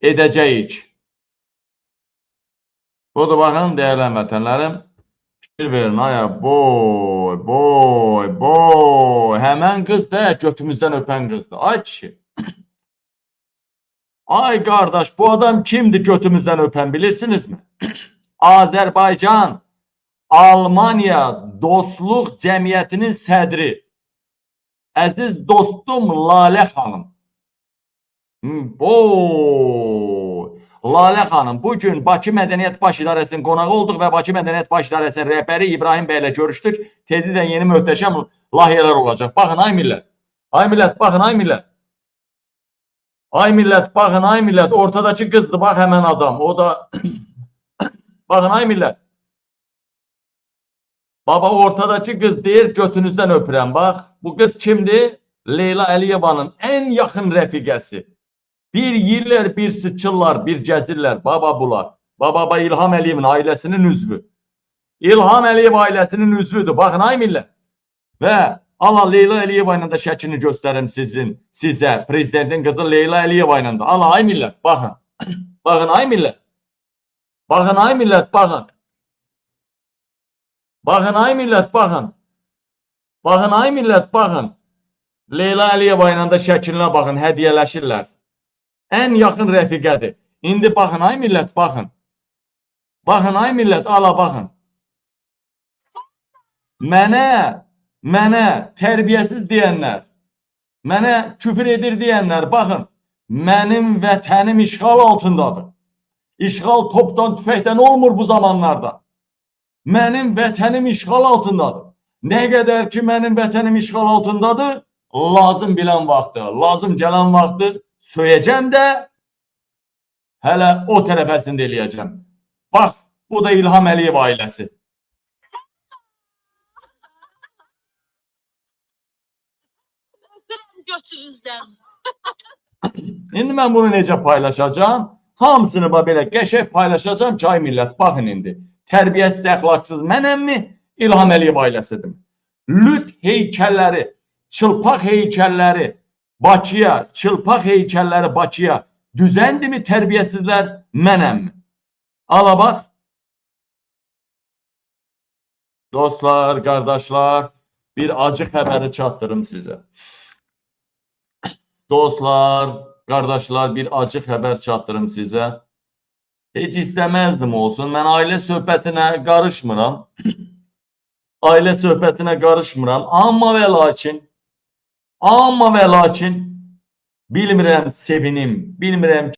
edəcəyik. Budur, baxın, dəyərli vətənlərim. Fikir verin, aya, boy, boy, boy. Həmən qız da götümüzdən öpən qızdır. Ay kişi. Ay qardaş, bu adam kimdir götümüzdən öpən, bilirsinizmi? Azərbaycan, Almanya Dostluq Cəmiyyətinin sədri, əziz dostum Lalə xanım. Lalə xanım, bugün Bakı Mədəniyyət Baş İdarəsinin qonağı olduq və Bakı Mədəniyyət Baş İdarəsinin rəhbəri İbrahim bəy ilə görüşdük. Tezliklə yeni möhtəşəm layihələr olacaq. Baxın, ay millət. Ay millət, baxın, ay millət. Ay millət, baxın, ay millət. Ortadakı qızdır, bax həmən adam. O da... Baxın, ay millət. Baba, ortadakı qız deyir, götünüzdən öpürəm. Bax, bu qız kimdir? Leyla Əliyevanın ən yaxın rəfiqəsi. Bir yirlər, bir sıçırlar, bir gəzirlər. Baba bunlar. Baba İlham Əliyevin ailəsinin üzvü. İlham Əliyev ailəsinin üzvüdür. Baxın, ay millət. Və ala Leyla Əliyeva ilə də şəklini göstərim sizə. Prezidentin qızı Leyla Əliyeva ilə də. Ala, ay millət, baxın. Baxın, ay millət. Baxın, ay millət, baxın. Baxın, ay millət, baxın. Baxın, ay millət, baxın. Leyla Əliyeva ilə də şəklinə baxın, hədiyyələşirlər. Ən yaxın rəfiqədir. İndi baxın, ay millət, baxın. Baxın, ay millət, ala, baxın. Mənə tərbiyəsiz deyənlər, mənə küfür edir deyənlər, baxın, mənim vətənim işğal altındadır. İşğal topdan, tüfəkdən olmur bu zamanlarda. Mənim vətənim işğal altındadır. Nə qədər ki, mənim vətənim işğal altındadır, lazım bilən vaxtı, lazım gələn vaxtı söyəcəm də, hələ o tərəfəsində eləyəcəm. Bax, bu da İlham Əliyev ailəsi. İndi mən bunu necə paylaşacağım? Hamısını belə qəşəng paylaşacağım ki, ay millət, baxın indi. Tərbiyəsiz, əxlaqsız mənəmmi? İlham Əliyev ailəsidir. Lüt heykəlləri, çılpaq heykəlləri Bakıya, çılpaq heykəlləri Bakıya düzəndimi tərbiyəsizlər mənəmmi? Ala bax. Dostlar, qardaşlar, bir acı xəbəri çatdırım sizə. Dostlar, qardaşlar, bir acı xəbər çatdırım sizə. Heç istəməzdim olsun. Mən ailə söhbətinə qarışmıram. Ailə söhbətinə qarışmıram. Amma və lakin bilmirəm sevinim, bilmirəm